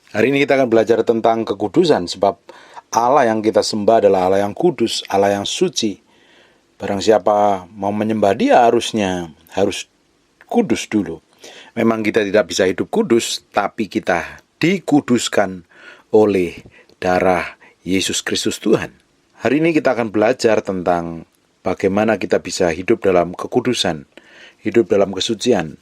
Hari ini kita akan belajar tentang kekudusan, sebab Allah yang kita sembah adalah Allah yang kudus, Allah yang suci. Barang siapa mau menyembah Dia harus kudus dulu. Memang kita tidak bisa hidup kudus, tapi kita dikuduskan oleh darah Yesus Kristus Tuhan. Hari ini kita akan belajar tentang bagaimana kita bisa hidup dalam kekudusan, hidup dalam kesucian,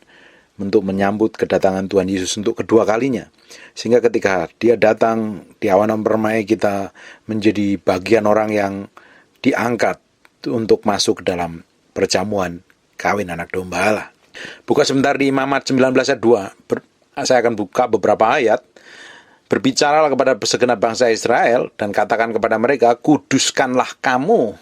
untuk menyambut kedatangan Tuhan Yesus untuk kedua kalinya. Sehingga ketika Dia datang di awan permai, kita menjadi bagian orang yang diangkat untuk masuk ke dalam perjamuan kawin anak domba Allah. Buka sebentar di Imamat 19 ayat 2. Saya akan buka beberapa ayat. Berbicaralah kepada segenap bangsa Israel dan katakan kepada mereka, kuduskanlah kamu,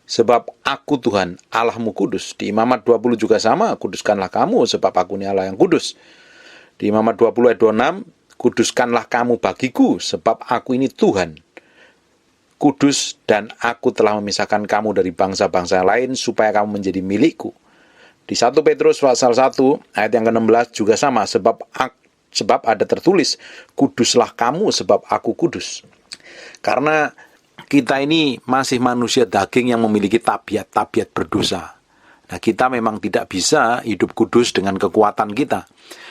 sebab aku Tuhan Allahmu kudus. Di Imamat 20 juga sama, kuduskanlah kamu sebab aku ini Allah yang kudus. Di Imamat 20 ayat 26, kuduskanlah kamu bagiku sebab aku ini Tuhan kudus dan aku telah memisahkan kamu dari bangsa-bangsa lain supaya kamu menjadi milikku. Di 1 Petrus pasal 1 ayat yang ke-16 juga sama, sebab ada tertulis, kuduslah kamu sebab aku kudus. Karena kita ini masih manusia daging yang memiliki tabiat-tabiat berdosa. Nah, kita memang tidak bisa hidup kudus dengan kekuatan kita.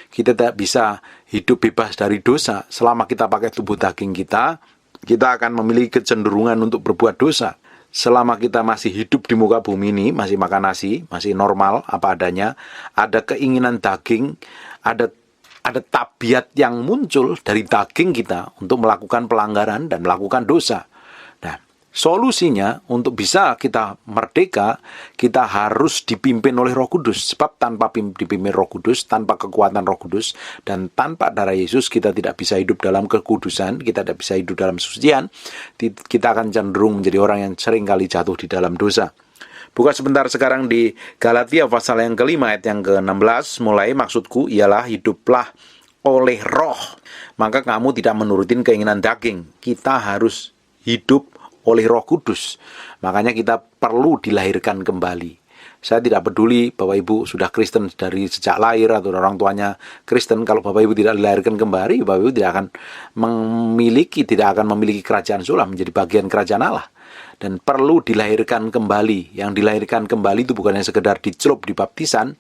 Kita tidak bisa hidup bebas dari dosa. Selama kita pakai tubuh daging kita akan memiliki kecenderungan untuk berbuat dosa. Selama kita masih hidup di muka bumi ini, masih makan nasi, masih normal apa adanya, ada keinginan daging, ada tabiat yang muncul dari daging kita untuk melakukan pelanggaran dan melakukan dosa. Nah, solusinya untuk bisa kita merdeka, kita harus dipimpin oleh Roh Kudus. Sebab tanpa dipimpin Roh Kudus, tanpa kekuatan Roh Kudus, dan tanpa darah Yesus, kita tidak bisa hidup dalam kekudusan, kita tidak bisa hidup dalam kesucian. Kita akan cenderung menjadi orang yang seringkali jatuh di dalam dosa. Buka sebentar sekarang di Galatia pasal yang ke-5 ayat yang ke-16. Mulai, maksudku ialah hiduplah oleh roh, maka kamu tidak menurutin keinginan daging. Kita harus hidup oleh Roh Kudus. Makanya kita perlu dilahirkan kembali. Saya tidak peduli Bapak Ibu sudah Kristen dari sejak lahir atau orang tuanya Kristen. Kalau Bapak Ibu tidak dilahirkan kembali, Bapak Ibu tidak akan memiliki kerajaan surga, menjadi bagian kerajaan Allah. Dan perlu dilahirkan kembali. Yang dilahirkan kembali itu bukan hanya sekedar dicelup di baptisan,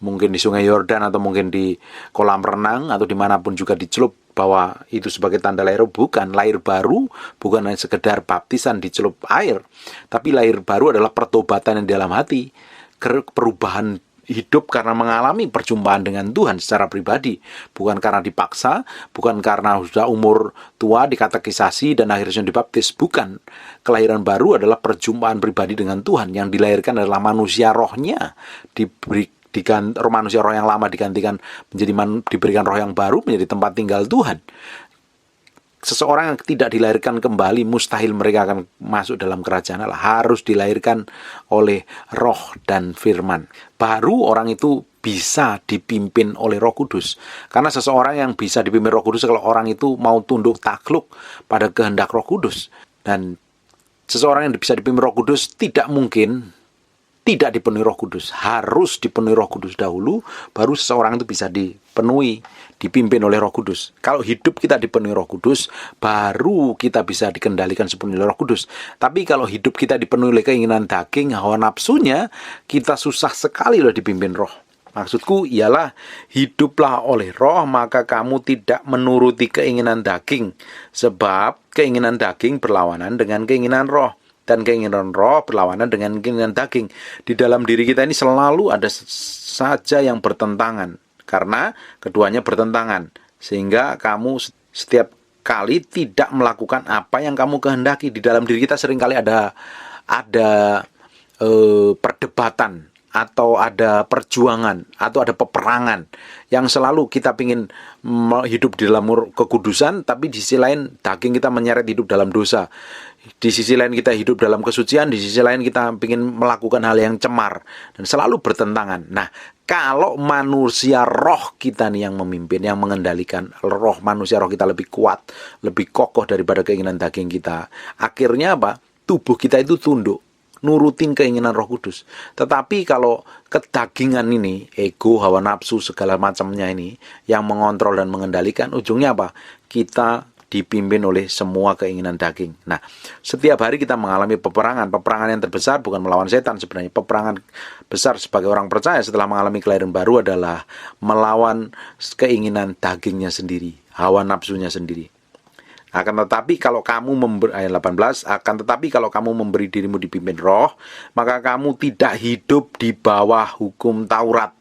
mungkin di Sungai Yordan atau mungkin di kolam renang atau dimanapun juga dicelup, bahwa itu sebagai tanda lahir. Bukan. Lahir baru bukan hanya sekedar baptisan dicelup air, tapi lahir baru adalah pertobatan yang di dalam hati, perubahan hidup karena mengalami perjumpaan dengan Tuhan secara pribadi, bukan karena dipaksa, bukan karena sudah umur tua dikatekisasi dan akhirnya dibaptis. Bukan. Kelahiran baru adalah perjumpaan pribadi dengan Tuhan. Yang dilahirkan adalah manusia rohnya, manusia roh yang lama digantikan diberikan roh yang baru, menjadi tempat tinggal Tuhan. Seseorang yang tidak dilahirkan kembali, mustahil mereka akan masuk dalam kerajaan Allah. Harus dilahirkan oleh roh dan firman. Baru orang itu bisa dipimpin oleh Roh Kudus. Karena seseorang yang bisa dipimpin Roh Kudus kalau orang itu mau tunduk takluk pada kehendak Roh Kudus. Dan seseorang yang bisa dipimpin Roh Kudus tidak mungkin tidak dipenuhi Roh Kudus. Harus dipenuhi Roh Kudus dahulu, baru seseorang itu bisa dipimpin oleh Roh Kudus. Kalau hidup kita dipenuhi Roh Kudus, baru kita bisa dikendalikan sepenuhnya oleh Roh Kudus. Tapi kalau hidup kita dipenuhi oleh keinginan daging, hawa nafsunya, kita susah sekali loh dipimpin Roh. Maksudku ialah hiduplah oleh Roh, maka kamu tidak menuruti keinginan daging. Sebab keinginan daging berlawanan dengan keinginan Roh. Dan keinginan roh berlawanan dengan keinginan daging. Di dalam diri kita ini selalu ada saja yang bertentangan, karena keduanya bertentangan, sehingga kamu setiap kali tidak melakukan apa yang kamu kehendaki. Di dalam diri kita seringkali ada perdebatan, atau ada perjuangan, atau ada peperangan yang selalu kita ingin hidup di dalam kekudusan, tapi di sisi lain daging kita menyeret hidup dalam dosa. Di sisi lain kita hidup dalam kesucian, di sisi lain kita ingin melakukan hal yang cemar, dan selalu bertentangan. Nah, kalau manusia roh kita nih yang memimpin, yang mengendalikan, roh manusia roh kita lebih kuat, lebih kokoh daripada keinginan daging kita. Akhirnya apa? Tubuh kita itu tunduk. nurutin keinginan Roh Kudus. Tetapi kalau kedagingan ini, ego, hawa nafsu, segala macamnya ini yang mengontrol dan mengendalikan, ujungnya apa? Kita dipimpin oleh semua keinginan daging. Nah, setiap hari kita mengalami peperangan. Peperangan yang terbesar bukan melawan setan sebenarnya. Peperangan besar sebagai orang percaya setelah mengalami kelahiran baru adalah melawan keinginan dagingnya sendiri, hawa nafsunya sendiri. Akan tetapi kalau kamu ayat 18, akan tetapi kalau kamu memberi dirimu dipimpin Roh, maka kamu tidak hidup di bawah hukum Taurat.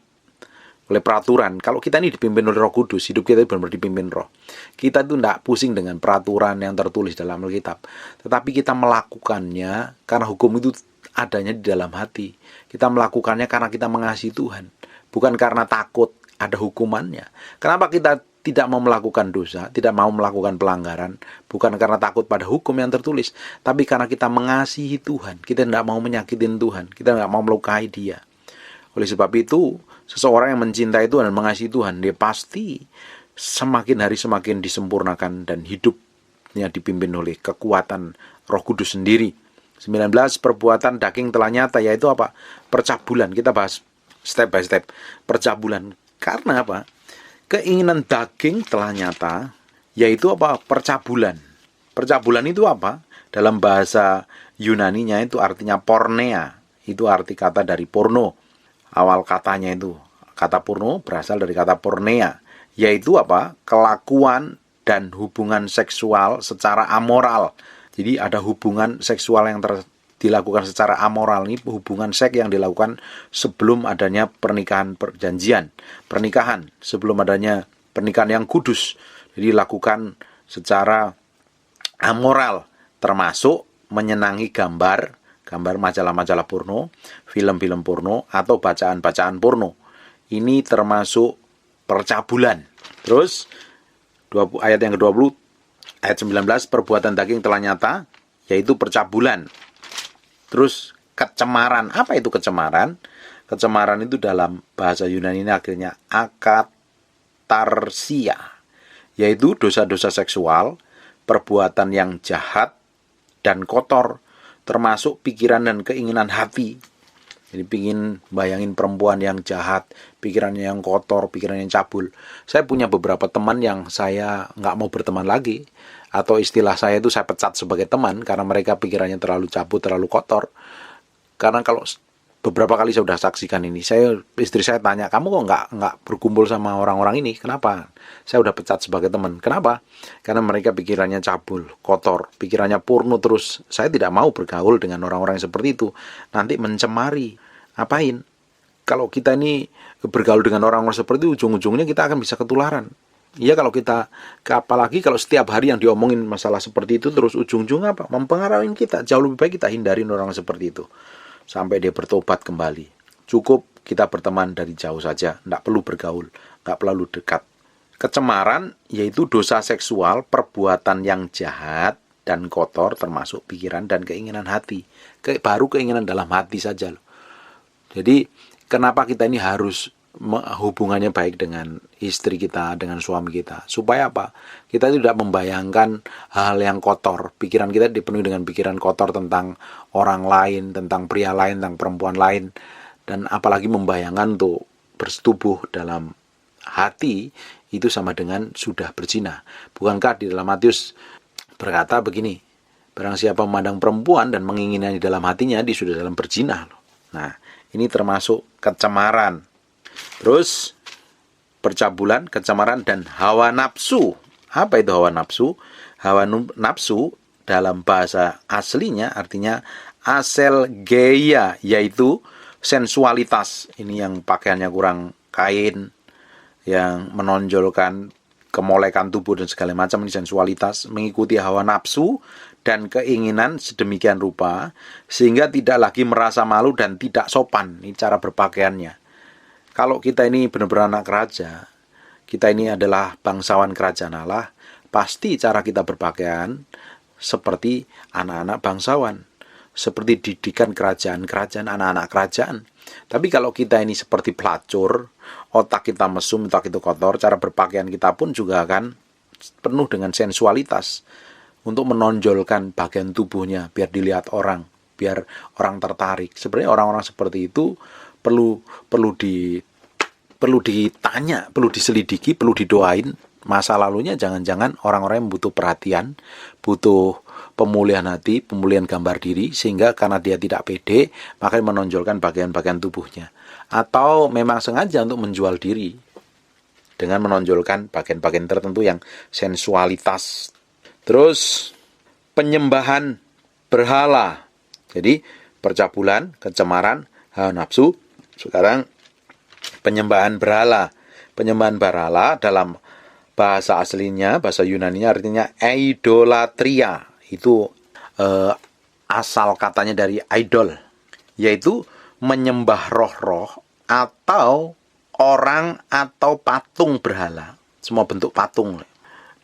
Oleh peraturan. Kalau kita ini dipimpin oleh Roh Kudus, hidup kita benar-benar dipimpin Roh. Kita itu tidak pusing dengan peraturan yang tertulis dalam Alkitab, tetapi kita melakukannya karena hukum itu adanya di dalam hati. Kita melakukannya karena kita mengasihi Tuhan, bukan karena takut ada hukumannya. Kenapa kita tidak mau melakukan dosa, tidak mau melakukan pelanggaran? Bukan karena takut pada hukum yang tertulis, tapi karena kita mengasihi Tuhan. Kita tidak mau menyakitin Tuhan, kita tidak mau melukai Dia. Oleh sebab itu, seseorang yang mencintai Tuhan dan mengasihi Tuhan, dia pasti semakin hari semakin disempurnakan dan hidupnya dipimpin oleh kekuatan Roh Kudus sendiri. 19, perbuatan daging telah nyata, yaitu apa? Percabulan. Kita bahas step by step. Percabulan. Karena apa? Keinginan daging telah nyata, yaitu apa? Percabulan. Percabulan itu apa? Dalam bahasa Yunaninya itu artinya porneia. Itu arti kata dari porno. Awal katanya itu, kata porno berasal dari kata porneia, yaitu apa? Kelakuan dan hubungan seksual secara amoral. Jadi ada hubungan seksual yang dilakukan secara amoral. Ini hubungan seks yang dilakukan sebelum adanya pernikahan perjanjian. Pernikahan sebelum adanya pernikahan yang kudus. Jadi dilakukan secara amoral, termasuk menyenangi gambar majalah-majalah porno, film-film porno, atau bacaan-bacaan porno. Ini termasuk percabulan. Terus ayat yang ke-20, ayat 19, perbuatan daging telah nyata, yaitu percabulan. Terus kecemaran. Apa itu kecemaran? Kecemaran itu dalam bahasa Yunani ini akhirnya akatarsia, yaitu dosa-dosa seksual, perbuatan yang jahat dan kotor, termasuk pikiran dan keinginan hati. Jadi pingin bayangin perempuan yang jahat, pikirannya yang kotor, pikirannya yang cabul. Saya punya beberapa teman yang saya nggak mau berteman lagi, atau istilah saya itu saya pecat sebagai teman karena mereka pikirannya terlalu cabul, terlalu kotor. Karena kalau beberapa kali saya sudah saksikan ini, istri saya tanya, kamu kok nggak berkumpul sama orang-orang ini? Kenapa? Saya udah pecat sebagai teman. Kenapa? Karena mereka pikirannya cabul, kotor, pikirannya porno terus. Saya tidak mau bergaul dengan orang-orang yang seperti itu. Nanti mencemari. Ngapain? Kalau kita ini bergaul dengan orang-orang seperti itu, ujung-ujungnya kita akan bisa ketularan. Iya, kalau kita, apalagi kalau setiap hari yang diomongin masalah seperti itu, terus ujung-ujungnya apa? Mempengaruhi kita. Jauh lebih baik kita hindarin orang seperti itu sampai dia bertobat kembali. Cukup kita berteman dari jauh saja, tidak perlu bergaul, tidak perlu dekat. Kecemaran yaitu dosa seksual, perbuatan yang jahat dan kotor, termasuk pikiran dan keinginan hati. Baru keinginan dalam hati saja loh. Jadi kenapa kita ini harus hubungannya baik dengan istri kita, dengan suami kita, supaya apa? Kita tidak membayangkan hal yang kotor. Pikiran kita dipenuhi dengan pikiran kotor tentang orang lain, tentang pria lain, tentang perempuan lain, dan apalagi membayangkan untuk bersetubuh dalam hati itu sama dengan sudah berzina. Bukankah di dalam Matius berkata begini, barang siapa memandang perempuan dan menginginkannya di dalam hatinya, dia sudah dalam berzina. Nah, ini termasuk kecemaran. Terus percabulan, kecemaran, dan hawa nafsu. Apa itu hawa nafsu? Hawa nafsu dalam bahasa aslinya artinya aselgeia, yaitu sensualitas. Ini yang pakaiannya kurang kain, yang menonjolkan kemolekan tubuh dan segala macam, ini sensualitas. Mengikuti hawa nafsu dan keinginan sedemikian rupa sehingga tidak lagi merasa malu dan tidak sopan. Ini cara berpakaiannya. Kalau kita ini benar-benar anak raja, kita ini adalah bangsawan kerajaan Allah, pasti cara kita berpakaian seperti anak-anak bangsawan, seperti didikan kerajaan anak-anak kerajaan. Tapi kalau kita ini seperti pelacur, otak kita mesum, otak itu kotor, cara berpakaian kita pun juga akan penuh dengan sensualitas untuk menonjolkan bagian tubuhnya biar dilihat orang. biar orang tertarik. Sebenarnya orang-orang seperti itu perlu ditanya, perlu diselidiki, perlu didoain masa lalunya. Jangan-jangan orang-orang yang butuh perhatian, butuh pemulihan hati, pemulihan gambar diri, sehingga karena dia tidak pede, makanya menonjolkan bagian-bagian tubuhnya. Atau memang sengaja untuk menjual diri dengan menonjolkan bagian-bagian tertentu yang sensualitas. Terus penyembahan berhala. Jadi percabulan, kecemaran, hawa nafsu. Sekarang penyembahan berhala. Penyembahan berhala dalam bahasa aslinya, bahasa Yunaninya artinya idolatria. Itu asal katanya dari idol, yaitu menyembah roh-roh atau orang atau patung berhala. Semua bentuk patung.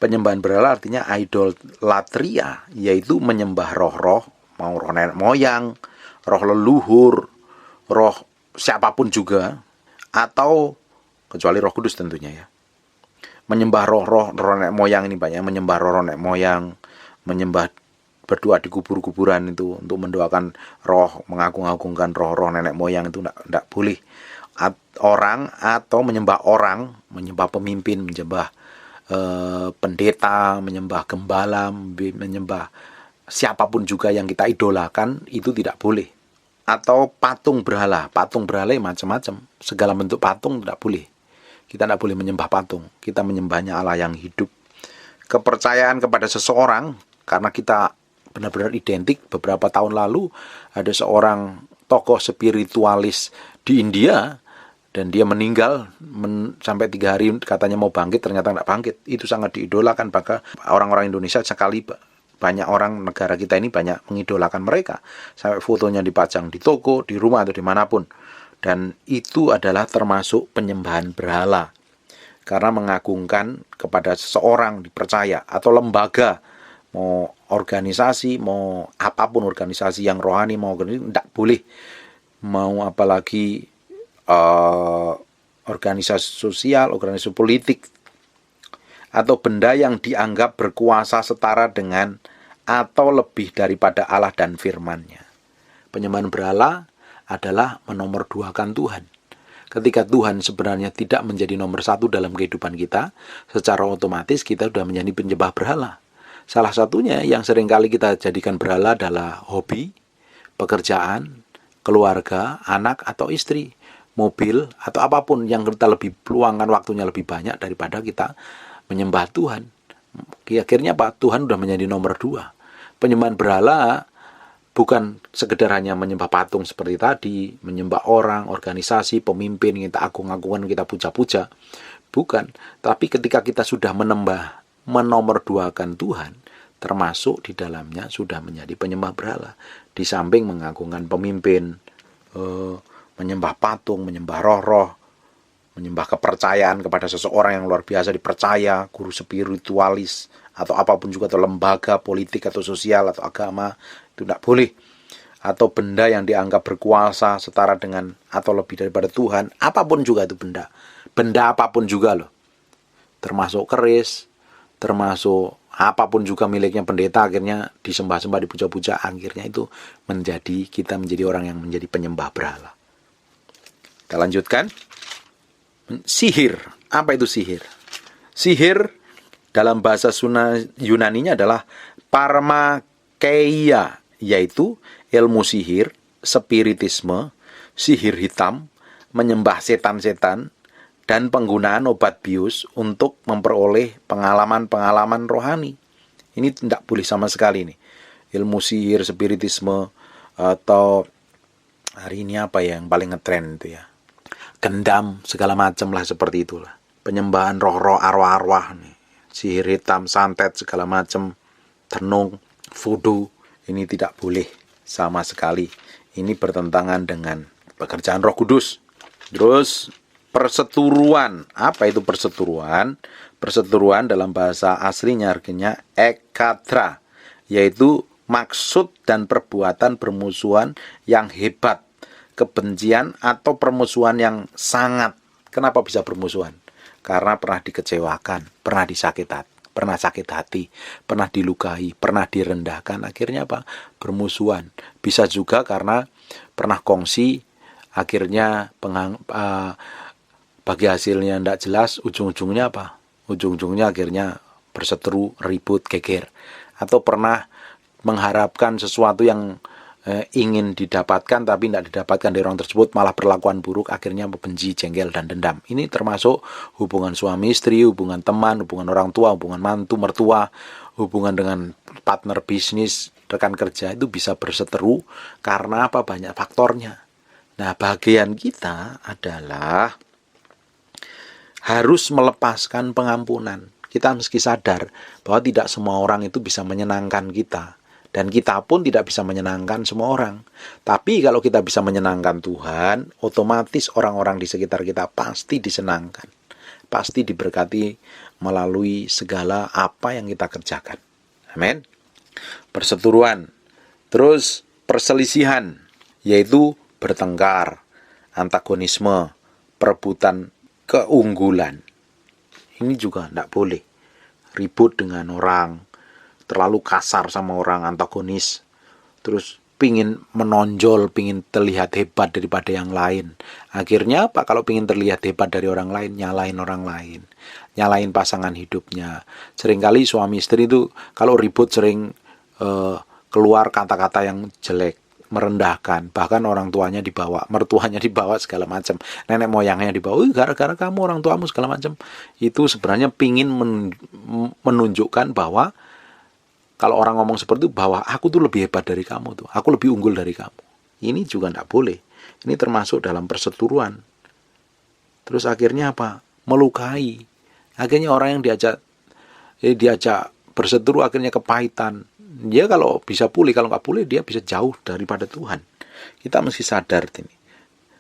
Penyembahan berhala artinya idolatria, yaitu menyembah roh-roh, mau roh nenek moyang, roh leluhur, roh siapapun juga, atau kecuali Roh Kudus tentunya ya. Menyembah roh nenek moyang ini banyak, menyembah roh nenek moyang, menyembah, berdoa di kubur-kuburan itu untuk mendoakan roh, mengagung-agungkan roh-roh nenek moyang itu tidak boleh. Orang atau menyembah orang, menyembah pemimpin, menyembah pendeta, menyembah gembala, menyembah siapapun juga yang kita idolakan, itu tidak boleh. Atau patung berhala macam-macam, segala bentuk patung tidak boleh. Kita tidak boleh menyembah patung, kita menyembahnya Allah yang hidup. Kepercayaan kepada seseorang, karena kita benar-benar identik. Beberapa tahun lalu ada seorang tokoh spiritualis di India, dan dia meninggal sampai 3 hari katanya mau bangkit, ternyata tidak bangkit. Itu sangat diidolakan, maka orang-orang Indonesia sekali banyak orang negara kita ini banyak mengidolakan mereka, sampai fotonya dipajang di toko, di rumah atau dimanapun. Dan itu adalah termasuk penyembahan berhala, karena mengagungkan kepada seseorang dipercaya atau lembaga, mau organisasi, mau apapun organisasi yang rohani, mau tidak boleh. Mau apalagi organisasi sosial, organisasi politik, atau benda yang dianggap berkuasa setara dengan atau lebih daripada Allah dan firman-Nya. Penyembahan berhala adalah menomorduakan Tuhan. Ketika Tuhan sebenarnya tidak menjadi nomor 1 dalam kehidupan kita, secara otomatis kita sudah menjadi penyembah berhala. Salah satunya yang seringkali kita jadikan berhala adalah hobi, pekerjaan, keluarga, anak atau istri, mobil, atau apapun yang kita lebih luangkan waktunya lebih banyak daripada kita menyembah Tuhan. Akhirnya Pak, Tuhan sudah menjadi nomor 2. Penyembahan berhala bukan sekedar hanya menyembah patung seperti tadi, menyembah orang, organisasi, pemimpin, kita agung-agungkan, kita puja-puja. Bukan, tapi ketika kita sudah menomorduakan Tuhan, termasuk di dalamnya sudah menjadi penyembah berhala. Di samping mengagungkan pemimpin, menyembah patung, menyembah roh-roh, menyembah kepercayaan kepada seseorang yang luar biasa dipercaya, guru spiritualis, atau apapun juga, atau lembaga politik atau sosial atau agama, itu tidak boleh. Atau benda yang dianggap berkuasa setara dengan atau lebih daripada Tuhan, apapun juga itu benda apapun juga loh, termasuk keris, termasuk apapun juga miliknya pendeta, akhirnya disembah-sembah, dipuja-puja, akhirnya itu kita menjadi orang yang menjadi penyembah berhala. Kita lanjutkan. Sihir. Apa itu sihir? Sihir dalam bahasa Yunaninya adalah parmakeia, yaitu ilmu sihir, spiritisme, sihir hitam, menyembah setan-setan, dan penggunaan obat bius untuk memperoleh pengalaman-pengalaman rohani. Ini tidak boleh sama sekali nih. Ilmu sihir, spiritisme, atau hari ini apa ya yang paling ngetren itu ya, gendam, segala macam lah, seperti itulah. Penyembahan roh-roh, arwah-arwah nih. Sihir hitam, santet, segala macam, tenung, voodoo, ini tidak boleh sama sekali. Ini bertentangan dengan pekerjaan Roh Kudus. Terus perseturuan. Apa itu perseturuan? Perseturuan dalam bahasa aslinya artinya ekatra, yaitu maksud dan perbuatan bermusuhan yang hebat, kebencian atau permusuhan yang sangat. Kenapa bisa bermusuhan? Karena pernah dikecewakan, pernah pernah sakit hati, pernah dilukai, pernah direndahkan, akhirnya apa? Bermusuhan. Bisa juga karena pernah kongsi, akhirnya bagi hasilnya tidak jelas, ujung-ujungnya apa? Ujung-ujungnya akhirnya berseteru, ribut, geger. Atau pernah mengharapkan sesuatu yang ingin didapatkan tapi tidak didapatkan dari orang tersebut, malah perlakuan buruk, akhirnya benci, jengkel, dan dendam. Ini termasuk hubungan suami istri, hubungan teman, hubungan orang tua, hubungan mantu mertua, hubungan dengan partner bisnis, rekan kerja, itu bisa berseteru karena apa? Banyak faktornya. Nah, bagian kita adalah harus melepaskan pengampunan. Kita mesti sadar bahwa tidak semua orang itu bisa menyenangkan kita. Dan kita pun tidak bisa menyenangkan semua orang. Tapi kalau kita bisa menyenangkan Tuhan, otomatis orang-orang di sekitar kita pasti disenangkan. Pasti diberkati melalui segala apa yang kita kerjakan. Amin. Perseteruan. Terus perselisihan, yaitu bertengkar, antagonisme, perebutan keunggulan. Ini juga tidak boleh. Ribut dengan orang, terlalu kasar sama orang, antagonis, terus pingin menonjol, pingin terlihat hebat daripada yang lain. Akhirnya apa? Kalau pingin terlihat hebat dari orang lain, nyalain orang lain, nyalain pasangan hidupnya. Seringkali suami istri itu kalau ribut sering keluar kata-kata yang jelek, merendahkan, bahkan orang tuanya dibawa, mertuanya dibawa, segala macam, nenek moyangnya dibawa, gara-gara kamu, orang tuamu, segala macam. Itu sebenarnya pingin menunjukkan bahwa kalau orang ngomong seperti itu, bahwa aku tuh lebih hebat dari kamu tuh, aku lebih unggul dari kamu. Ini juga tidak boleh. Ini termasuk dalam perseteruan. Terus akhirnya apa? Melukai. Akhirnya orang yang diajak berseteru akhirnya kepahitan. Dia kalau bisa pulih, kalau nggak pulih dia bisa jauh daripada Tuhan. Kita mesti sadar ini.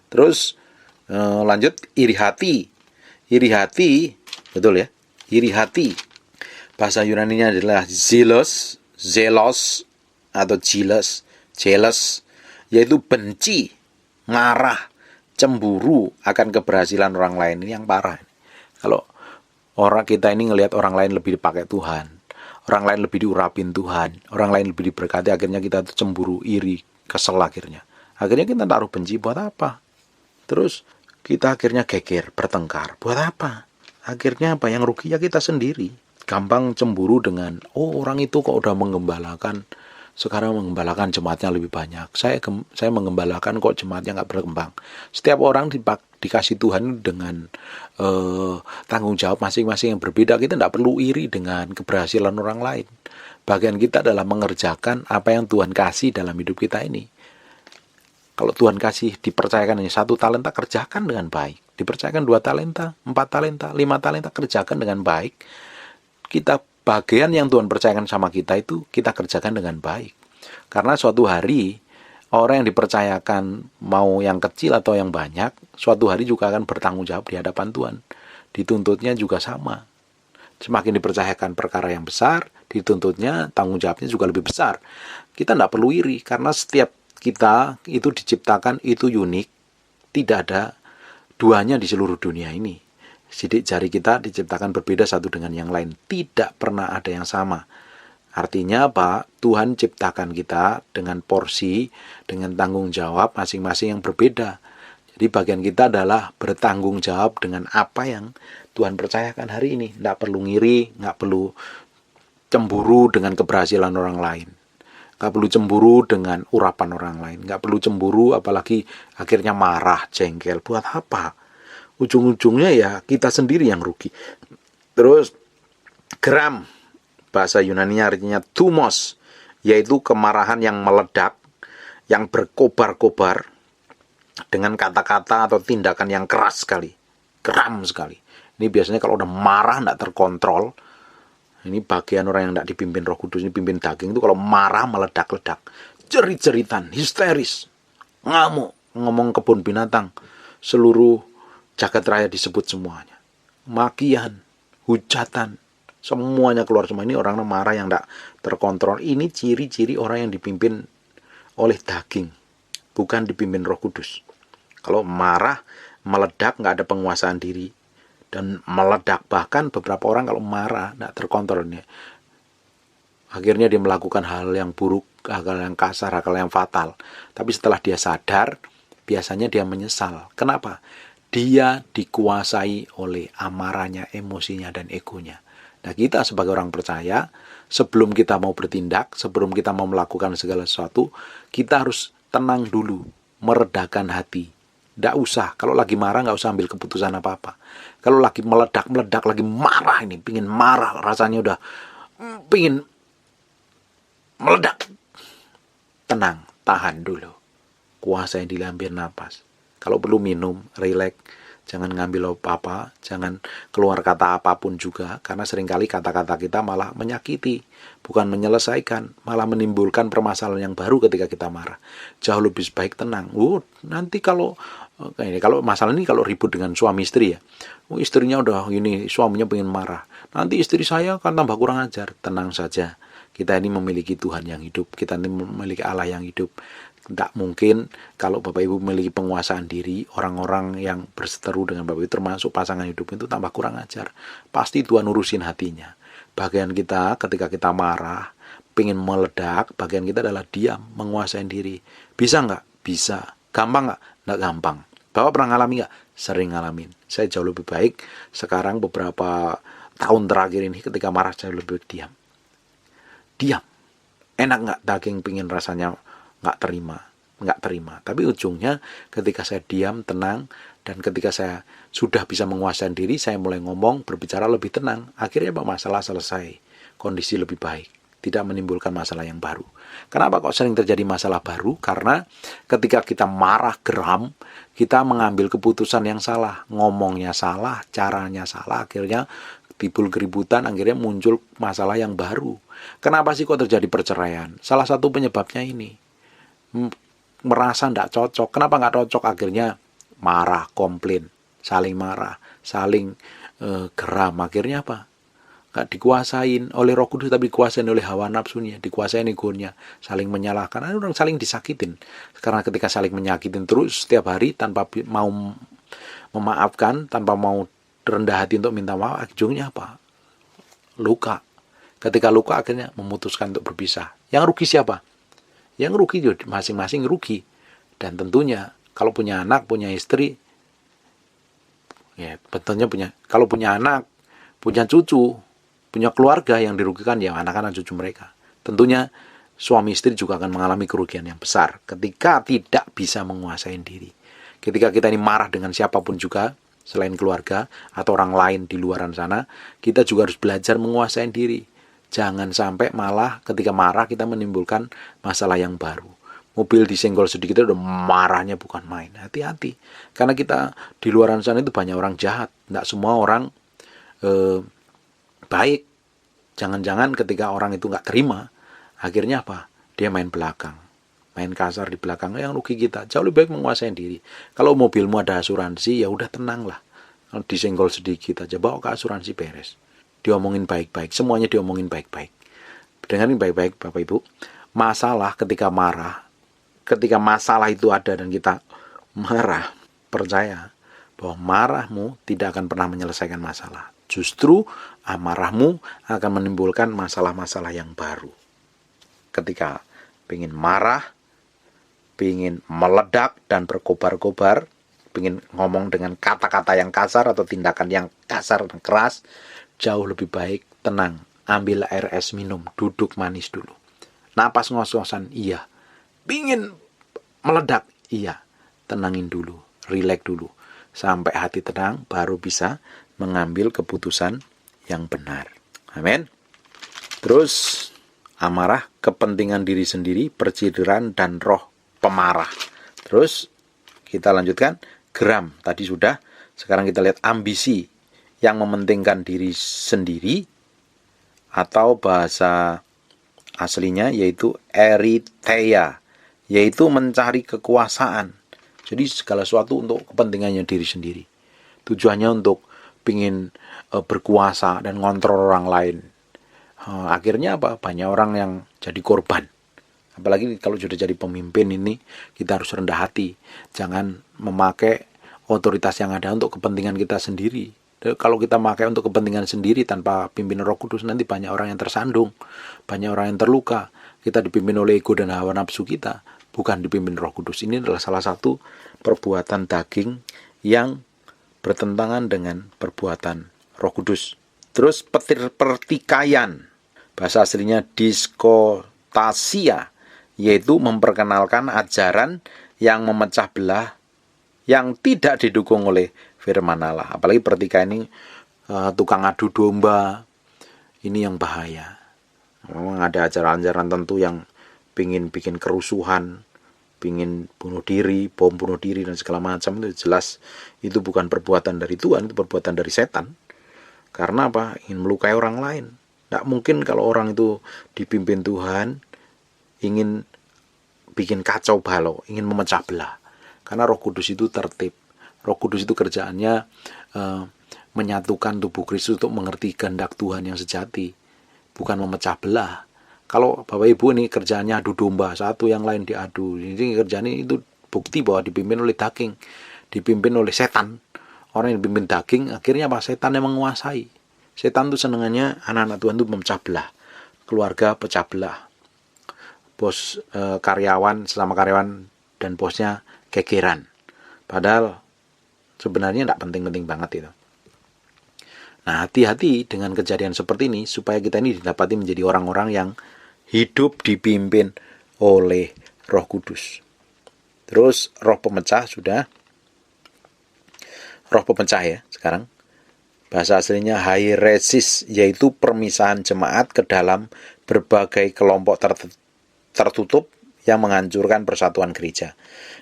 Terus lanjut, iri hati. Iri hati, betul ya? Iri hati. Bahasa Yunaninya adalah zelos atau jealous, yaitu benci, marah, cemburu akan keberhasilan orang lain. Ini yang parah. Kalau orang kita ini ngelihat orang lain lebih dipakai Tuhan, orang lain lebih diurapin Tuhan, orang lain lebih diberkati, akhirnya kita tuh cemburu, iri, kesel akhirnya. Akhirnya kita taruh benci buat apa? Terus kita akhirnya geger, bertengkar. Buat apa? Akhirnya apa? Yang rugi ya kita sendiri. Gampang cemburu dengan, oh orang itu kok udah menggembalakan, sekarang menggembalakan jemaatnya lebih banyak. Saya menggembalakan kok jemaatnya nggak berkembang. Setiap orang dikasih Tuhan dengan tanggung jawab masing-masing yang berbeda. Kita tidak perlu iri dengan keberhasilan orang lain. Bagian kita adalah mengerjakan apa yang Tuhan kasih dalam hidup kita ini. Kalau Tuhan kasih dipercayakan hanya 1 talenta, kerjakan dengan baik. Dipercayakan 2 talenta, 4 talenta, 5 talenta, kerjakan dengan baik. Kita bagian yang Tuhan percayakan sama kita itu kita kerjakan dengan baik. Karena suatu hari orang yang dipercayakan mau yang kecil atau yang banyak, suatu hari juga akan bertanggung jawab di hadapan Tuhan. Dituntutnya juga sama. Semakin dipercayakan perkara yang besar, dituntutnya tanggung jawabnya juga lebih besar. Kita tidak perlu iri, karena setiap kita itu diciptakan itu unik. Tidak ada duanya di seluruh dunia ini. Sidik jari kita diciptakan berbeda satu dengan yang lain. Tidak pernah ada yang sama. Artinya apa? Tuhan ciptakan kita dengan porsi, dengan tanggung jawab masing-masing yang berbeda. Jadi bagian kita adalah bertanggung jawab dengan apa yang Tuhan percayakan hari ini. Tidak perlu ngiri, nggak perlu cemburu dengan keberhasilan orang lain. Nggak perlu cemburu dengan urapan orang lain. Nggak perlu cemburu apalagi akhirnya marah, jengkel. Buat apa? Ujung-ujungnya ya kita sendiri yang rugi. Terus geram, bahasa Yunani artinya thumos, yaitu kemarahan yang meledak, yang berkobar-kobar dengan kata-kata atau tindakan yang keras sekali, geram sekali. Ini biasanya kalau udah marah tidak terkontrol. Ini bagian orang yang tidak dipimpin Roh Kudus, ini pimpin daging itu kalau marah meledak-ledak, jerit-jeritan, histeris, ngamuk, ngomong kebun binatang, seluruh jagat raya disebut semuanya. Makian, hujatan, semuanya keluar semua. Ini orang marah yang tidak terkontrol. Ini ciri-ciri orang yang dipimpin oleh daging, bukan dipimpin Roh Kudus. Kalau marah, meledak, nggak ada penguasaan diri. dan meledak. Bahkan beberapa orang kalau marah tidak terkontrol nih, akhirnya dia melakukan hal yang buruk, hal yang kasar, hal yang fatal. Tapi setelah dia sadar, biasanya dia menyesal. Kenapa? Dia dikuasai oleh amarahnya, emosinya, dan egonya. Nah, kita sebagai orang percaya, sebelum kita mau bertindak, sebelum kita mau melakukan segala sesuatu, kita harus tenang dulu, meredakan hati. Tidak usah, kalau lagi marah nggak usah ambil keputusan apa-apa. Kalau lagi meledak, lagi marah ini, pingin marah, rasanya udah pingin meledak. Tenang, tahan dulu. Kuasai diri, ambil napas. Kalau perlu minum, relax. Jangan ngambil apa-apa, jangan keluar kata apapun juga, karena seringkali kata-kata kita malah menyakiti, bukan menyelesaikan, malah menimbulkan permasalahan yang baru ketika kita marah. Jauh lebih baik tenang. Nanti kalau masalah ini kalau ribut dengan suami istri ya, istrinya udah ini, suaminya pengen marah, nanti istri saya akan tambah kurang ajar. Tenang saja, kita ini memiliki Tuhan yang hidup, kita ini memiliki Allah yang hidup. Tidak mungkin kalau Bapak Ibu memiliki penguasaan diri, orang-orang yang berseteru dengan Bapak Ibu termasuk pasangan hidup itu tambah kurang ajar. Pasti Tuhan urusin hatinya. Bagian kita ketika kita marah, pengen meledak, bagian kita adalah diam, menguasai diri. Bisa nggak? Bisa. Gampang nggak? Nggak gampang. Bapak pernah ngalami nggak? Sering ngalamin. Saya jauh lebih baik sekarang beberapa tahun terakhir ini ketika marah saya lebih baik diam. Diam. Enak nggak daging pingin rasanya nggak terima. Tapi ujungnya ketika saya diam, tenang, dan ketika saya sudah bisa menguasai diri, saya mulai ngomong, berbicara lebih tenang. Akhirnya masalah selesai, kondisi lebih baik, tidak menimbulkan masalah yang baru. Kenapa kok sering terjadi masalah baru? Karena ketika kita marah, geram, kita mengambil keputusan yang salah, ngomongnya salah, caranya salah, akhirnya timbul keributan, akhirnya muncul masalah yang baru. Kenapa sih kok terjadi perceraian? Salah satu penyebabnya ini. Merasa tidak cocok. Kenapa nggak cocok? Akhirnya marah, komplain, saling marah, saling geram. Akhirnya apa? Nggak dikuasain oleh Roh Kudus, tapi dikuasain oleh hawa nafsunya, dikuasain egonya, saling menyalahkan. Ada orang saling disakitin. Karena ketika saling menyakitin terus setiap hari tanpa mau memaafkan, tanpa mau rendah hati untuk minta maaf, ujungnya apa? Luka. Ketika luka akhirnya memutuskan untuk berpisah. Yang rugi siapa? Yang rugi masing-masing rugi. Dan tentunya kalau punya anak, punya istri, ya tentunya kalau punya anak, punya cucu, punya keluarga, yang dirugikan ya anak-anak cucu mereka. Tentunya suami istri juga akan mengalami kerugian yang besar ketika tidak bisa menguasai diri. Ketika kita ini marah dengan siapapun juga selain keluarga atau orang lain di luaran sana, kita juga harus belajar menguasai diri. Jangan sampai malah ketika marah kita menimbulkan masalah yang baru. Mobil disenggol sedikit udah marahnya bukan main. Hati-hati. Karena kita di luaran sana itu banyak orang jahat. Tidak semua orang baik. Jangan-jangan ketika orang itu nggak terima, akhirnya apa? Dia main belakang. Main kasar di belakang, yang rugi kita. Jauh lebih baik menguasai diri. Kalau mobilmu ada asuransi, ya udah tenanglah. Kalau disenggol sedikit aja, bawa ke asuransi, beres. Diomongin baik-baik, semuanya diomongin baik-baik. Dengarin baik-baik Bapak Ibu. Masalah ketika marah, ketika masalah itu ada dan kita marah, percaya bahwa marahmu tidak akan pernah menyelesaikan masalah. Justru amarahmu akan menimbulkan masalah-masalah yang baru. Ketika pengen marah, pengen meledak dan berkobar-kobar, pengen ngomong dengan kata-kata yang kasar atau tindakan yang kasar dan keras, jauh lebih baik tenang, ambil air es minum, duduk manis dulu. Napas ngos-ngosan, iya. Pingin meledak, iya. Tenangin dulu, relax dulu. Sampai hati tenang, baru bisa mengambil keputusan yang benar. Amin. Terus, amarah, kepentingan diri sendiri, percideran, dan roh pemarah. Terus, kita lanjutkan, geram. Tadi sudah, sekarang kita lihat ambisi, yang mementingkan diri sendiri, atau bahasa aslinya yaitu eritheia, yaitu mencari kekuasaan. Jadi segala sesuatu untuk kepentingannya diri sendiri. Tujuannya untuk ingin berkuasa dan ngontrol orang lain. Akhirnya apa? Banyak orang yang jadi korban. Apalagi kalau sudah jadi pemimpin ini, kita harus rendah hati. Jangan memakai otoritas yang ada untuk kepentingan kita sendiri. Kalau kita pakai untuk kepentingan sendiri tanpa pimpinan Roh Kudus, nanti banyak orang yang tersandung, banyak orang yang terluka. Kita dipimpin oleh ego dan hawa nafsu kita, bukan dipimpin Roh Kudus. Ini adalah salah satu perbuatan daging yang bertentangan dengan perbuatan Roh Kudus. Terus pertikaian, bahasa aslinya diskotasia, yaitu memperkenalkan ajaran yang memecah belah, yang tidak didukung oleh firman Allah. Apalagi pertikaian ini tukang adu domba, ini yang bahaya. Memang ada ajaran-ajaran tentu yang pingin bikin kerusuhan, pingin bunuh diri, bom bunuh diri dan segala macam, itu jelas itu bukan perbuatan dari Tuhan, itu perbuatan dari setan. Karena apa? Ingin melukai orang lain. Tidak mungkin kalau orang itu dipimpin Tuhan ingin bikin kacau balau, ingin memecah belah. Karena Roh Kudus itu tertib. Roh Kudus itu kerjaannya menyatukan tubuh Kristus untuk mengerti kehendak Tuhan yang sejati, bukan memecah belah. Kalau Bapak Ibu ini kerjaannya adu domba, satu yang lain diadu, ini kerjaan itu bukti bahwa dipimpin oleh daging, dipimpin oleh setan. Orang yang dipimpin daging, akhirnya apa? Setan yang menguasai. Setan itu senengannya anak-anak Tuhan itu memecah belah, keluarga pecah belah, bos karyawan sesama karyawan dan bosnya gegeran. Padahal sebenarnya tidak penting-penting banget itu. Nah, hati-hati dengan kejadian seperti ini supaya kita ini didapati menjadi orang-orang yang hidup dipimpin oleh Roh Kudus. Terus roh pemecah sudah. Roh pemecah ya sekarang. Bahasa aslinya hairesis, yaitu permisahan jemaat ke dalam berbagai kelompok tertutup yang menghancurkan persatuan gereja.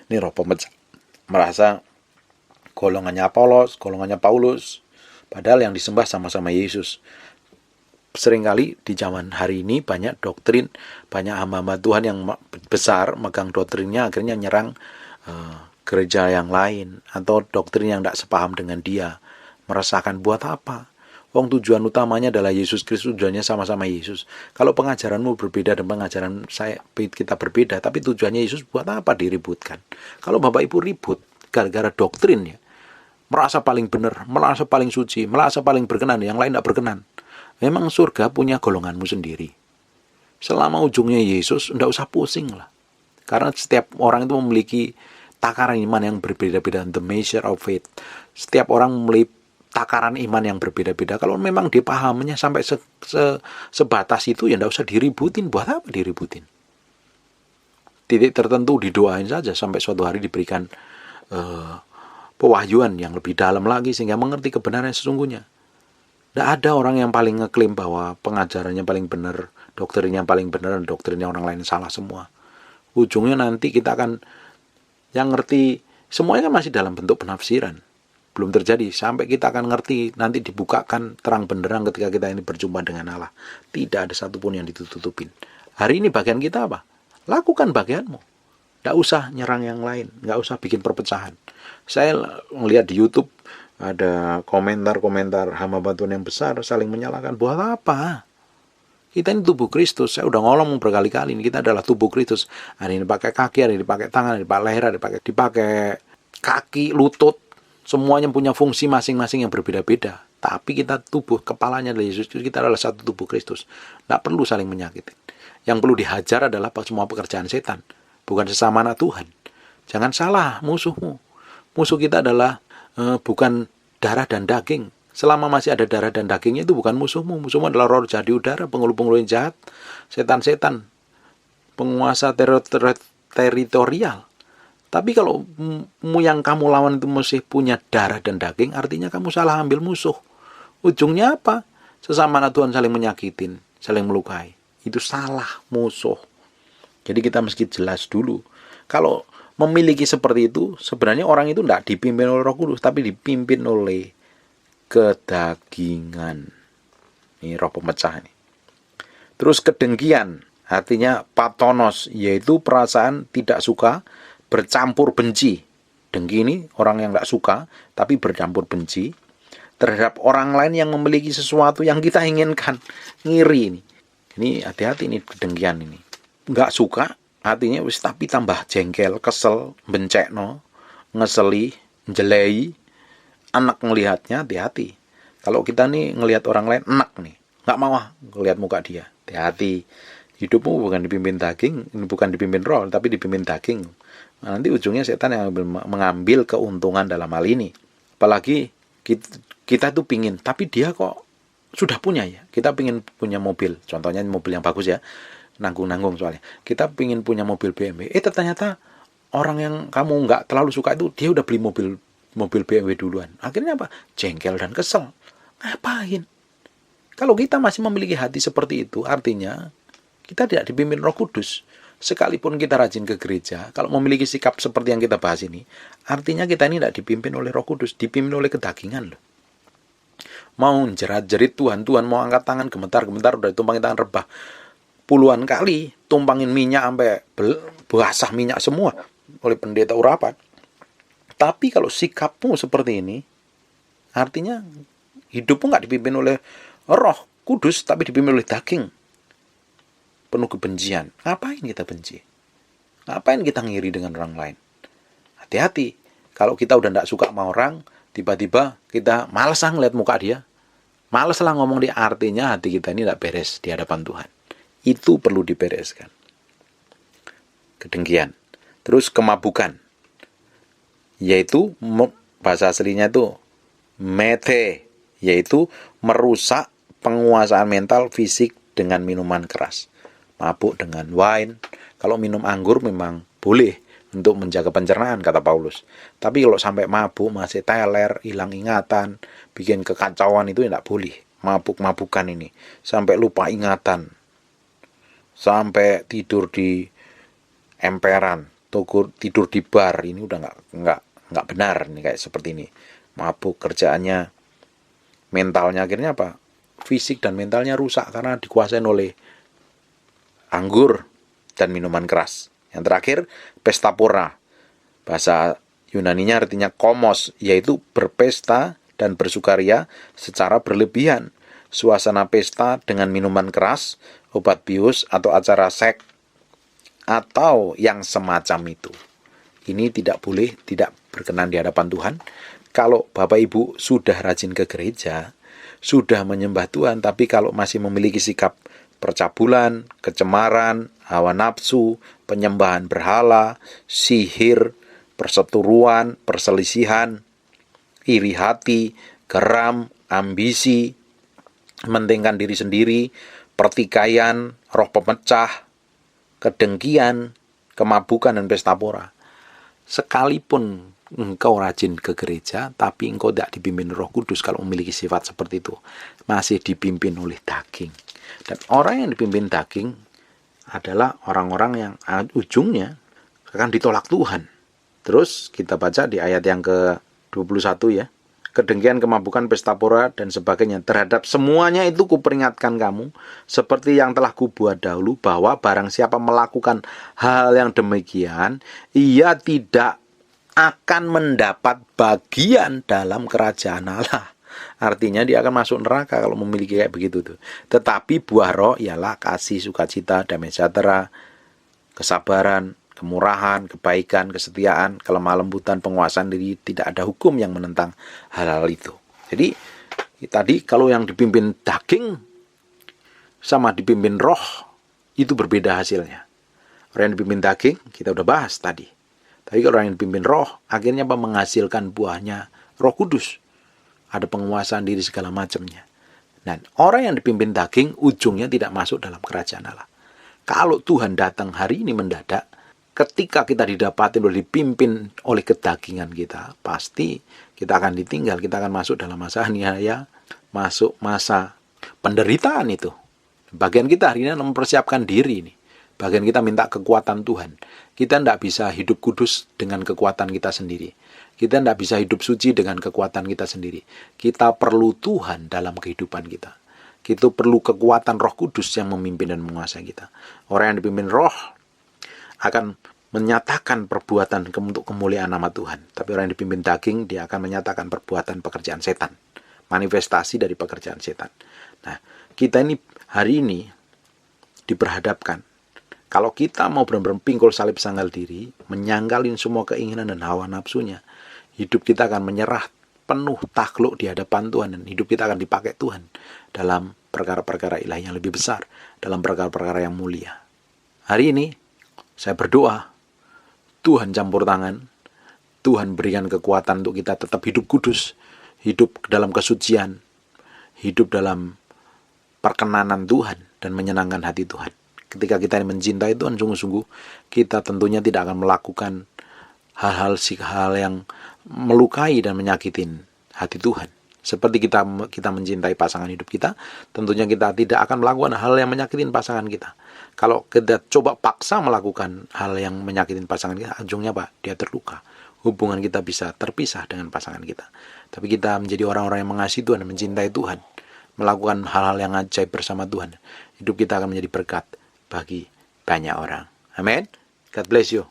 Ini roh pemecah. Merasa golongannya Apolos, golongannya Paulus, padahal yang disembah sama-sama Yesus. Seringkali di zaman hari ini banyak doktrin, banyak hamba-hamba Tuhan yang besar megang doktrinnya, akhirnya nyerang gereja yang lain atau doktrin yang tidak sepaham dengan dia. Merasakan buat apa? Wong tujuan utamanya adalah Yesus Kristus, tujuannya sama-sama Yesus. Kalau pengajaranmu berbeda dan pengajaran kita berbeda, tapi tujuannya Yesus, buat apa diributkan? Kalau Bapak Ibu ribut gara-gara doktrinnya, merasa paling benar, merasa paling suci, merasa paling berkenan, yang lain tidak berkenan. Memang surga punya golonganmu sendiri. Selama ujungnya Yesus, tidak usah pusing lah. Karena setiap orang itu memiliki takaran iman yang berbeda-beda, the measure of faith. Setiap orang memiliki takaran iman yang berbeda-beda. Kalau memang dipahaminya sampai sebatas itu, ya tidak usah diributin. Buat apa diributin? Titik tertentu didoain saja sampai suatu hari diberikan pewahyuan yang lebih dalam lagi sehingga mengerti kebenaran sesungguhnya. Tidak ada orang yang paling ngeklaim bahwa pengajarannya paling benar, doktrinnya paling benar, dan doktrinnya orang lain salah semua. Ujungnya nanti kita akan yang ngerti semuanya kan masih dalam bentuk penafsiran. Belum terjadi sampai kita akan ngerti, nanti dibukakan terang benderang ketika kita ini berjumpa dengan Allah. Tidak ada satupun yang ditutupin. Hari ini bagian kita apa? Lakukan bagianmu. Tidak usah nyerang yang lain, nggak usah bikin perpecahan. Saya melihat di YouTube ada komentar-komentar hamba Tuhan yang besar saling menyalahkan. Buat apa? Kita ini tubuh Kristus. Saya udah ngomong berkali-kali ini, kita adalah tubuh Kristus. Hari ini pakai kaki, hari ini pakai tangan, hari ini pakai leher, hari ini dipakai kaki, lutut. Semuanya punya fungsi masing-masing yang berbeda-beda. Tapi kita tubuh, kepalanya adalah Yesus Kristus. Kita adalah satu tubuh Kristus. Tidak perlu saling menyakiti. Yang perlu dihajar adalah semua pekerjaan setan, bukan sesama anak Tuhan. Jangan salah musuhmu. Musuh kita adalah bukan darah dan daging. Selama masih ada darah dan dagingnya, itu bukan musuhmu. Musuhmu adalah roh jahat di udara, penghulu-penghulu yang jahat, setan-setan, penguasa teritorial. Tapi kalau yang kamu lawan itu masih punya darah dan daging, artinya kamu salah ambil musuh. Ujungnya apa? Sesama anak Tuhan saling menyakitin, saling melukai. Itu salah musuh. Jadi kita mesti jelas dulu. Kalau memiliki seperti itu, sebenarnya orang itu tidak dipimpin oleh Roh Kudus, tapi dipimpin oleh kedagingan. Ini roh pemecah ini. Terus kedengkian, artinya patonos, yaitu perasaan tidak suka bercampur benci. Dengki ini orang yang tidak suka, tapi bercampur benci terhadap orang lain yang memiliki sesuatu yang kita inginkan. Ngiri ini. Ini hati-hati ini kedengkian ini. Nggak suka, artinya wis tapi tambah jengkel, kesel, bencekno, ngeseli, jelei, anak melihatnya hati-hati. Kalau kita nih ngelihat orang lain enak nih, nggak mau ngelihat muka dia. Hati-hati. Hidupmu bukan dipimpin daging, bukan dipimpin roh, tapi dipimpin daging. Nah, nanti ujungnya setan yang mengambil keuntungan dalam hal ini. Apalagi kita tuh pingin, tapi dia kok sudah punya ya. Kita pingin punya mobil, contohnya mobil yang bagus ya, nanggung-nanggung soalnya. Kita pingin punya mobil BMW. Ternyata orang yang kamu nggak terlalu suka itu, dia udah beli mobil BMW duluan. Akhirnya apa? Jengkel dan kesel. Ngapain? Kalau kita masih memiliki hati seperti itu, artinya kita tidak dipimpin Roh Kudus. Sekalipun kita rajin ke gereja, kalau memiliki sikap seperti yang kita bahas ini, artinya kita ini tidak dipimpin oleh Roh Kudus, dipimpin oleh kedagingan loh. Mau jerat-jerit Tuhan mau angkat tangan gemetar-gemetar, udah tumpangin tangan rebah puluhan kali, tumpangin minyak sampai basah minyak semua oleh pendeta urapan. Tapi kalau sikapmu seperti ini, artinya hidupmu nggak dipimpin oleh Roh Kudus, tapi dipimpin oleh daging. Penuh kebencian. Ngapain kita benci? Ngapain kita ngiri dengan orang lain? Hati-hati. Kalau kita udah tidak suka sama orang, tiba-tiba kita malas ngeliat muka dia. Malas lah ngomong dia. Artinya hati kita ini tidak beres di hadapan Tuhan. Itu perlu dibereskan. Kedengkian. Terus kemabukan. Yaitu bahasa aslinya itu mete. Yaitu merusak penguasaan mental fisik dengan minuman keras. Mabuk dengan wine. Kalau minum anggur memang boleh untuk menjaga pencernaan, kata Paulus. Tapi kalau sampai mabuk, masih teler, hilang ingatan, bikin kekacauan, itu tidak boleh. Mabuk-mabukan ini. Sampai lupa ingatan. Sampai tidur di emperan. Tidur di bar. Ini udah nggak benar nih, kayak seperti ini. Mabuk, kerjaannya, mentalnya akhirnya apa? Fisik dan mentalnya rusak karena dikuasain oleh anggur dan minuman keras. Yang terakhir, pesta pora. Bahasa Yunaninya artinya komos, yaitu berpesta dan bersukaria secara berlebihan. Suasana pesta dengan minuman keras, obat bius, atau acara seks, atau yang semacam itu. Ini tidak boleh, tidak berkenan di hadapan Tuhan. Kalau Bapak Ibu sudah rajin ke gereja, sudah menyembah Tuhan, tapi kalau masih memiliki sikap percabulan, kecemaran, hawa nafsu, penyembahan berhala, sihir, perseteruan, perselisihan, iri hati, geram, ambisi, mementingkan diri sendiri, pertikaian, roh pemecah, kedengkian, kemabukan, dan pesta pora. Sekalipun engkau rajin ke gereja, tapi engkau tidak dipimpin Roh Kudus, kalau memiliki sifat seperti itu, masih dipimpin oleh daging. Dan orang yang dipimpin daging adalah orang-orang yang ujungnya akan ditolak Tuhan. Terus kita baca di ayat yang ke-21 ya. Kedengkian, kemabukan, pesta pora, dan sebagainya. Terhadap semuanya itu kuperingatkan kamu, seperti yang telah kubuat dahulu, bahwa barang siapa melakukan hal yang demikian, ia tidak akan mendapat bagian dalam kerajaan Allah. Artinya dia akan masuk neraka kalau memiliki kayak begitu tuh. Tetapi buah roh ialah kasih, sukacita, damai sejahtera, kesabaran, kemurahan, kebaikan, kesetiaan, kelemah lembutan, penguasaan diri. Tidak ada hukum yang menentang hal-hal itu. Jadi tadi kalau yang dipimpin daging sama dipimpin roh, itu berbeda hasilnya. Orang yang dipimpin daging kita udah bahas tadi. Tapi kalau orang yang dipimpin roh, akhirnya apa? Menghasilkan buahnya Roh Kudus. Ada penguasaan diri segala macamnya. Dan orang yang dipimpin daging, ujungnya tidak masuk dalam kerajaan Allah. Kalau Tuhan datang hari ini mendadak, ketika kita didapatin oleh dipimpin oleh kedagingan kita, pasti kita akan ditinggal, kita akan masuk dalam masa aniaya, masuk masa penderitaan itu. Bagian kita hari ini mempersiapkan diri ini. Bagian kita minta kekuatan Tuhan. Kita tidak bisa hidup kudus dengan kekuatan kita sendiri. Kita tidak bisa hidup suci dengan kekuatan kita sendiri. Kita perlu Tuhan dalam kehidupan kita. Kita perlu kekuatan Roh Kudus yang memimpin dan menguasai kita. Orang yang dipimpin roh akan menyatakan perbuatan untuk kemuliaan nama Tuhan. Tapi orang yang dipimpin daging, dia akan menyatakan perbuatan pekerjaan setan. Manifestasi dari pekerjaan setan. Nah, kita ini hari ini diperhadapkan. Kalau kita mau benar-benar pingkul salib sanggal diri, menyangkalin semua keinginan dan hawa nafsunya, hidup kita akan menyerah penuh takluk di hadapan Tuhan, dan hidup kita akan dipakai Tuhan dalam perkara-perkara ilahi yang lebih besar, dalam perkara-perkara yang mulia. Hari ini saya berdoa Tuhan campur tangan, Tuhan berikan kekuatan untuk kita tetap hidup kudus, hidup dalam kesucian, hidup dalam perkenanan Tuhan dan menyenangkan hati Tuhan. Ketika kita mencintai Tuhan sungguh-sungguh, kita tentunya tidak akan melakukan hal-hal yang melukai dan menyakitin hati Tuhan. Seperti kita mencintai pasangan hidup kita, tentunya kita tidak akan melakukan hal yang menyakitin pasangan kita. Kalau kita coba paksa melakukan hal yang menyakitin pasangan kita, ujungnya apa? Dia terluka. Hubungan kita bisa terpisah dengan pasangan kita. Tapi kita menjadi orang-orang yang mengasihi Tuhan dan mencintai Tuhan, melakukan hal-hal yang ajaib bersama Tuhan, hidup kita akan menjadi berkat bagi banyak orang. Amin. God bless you.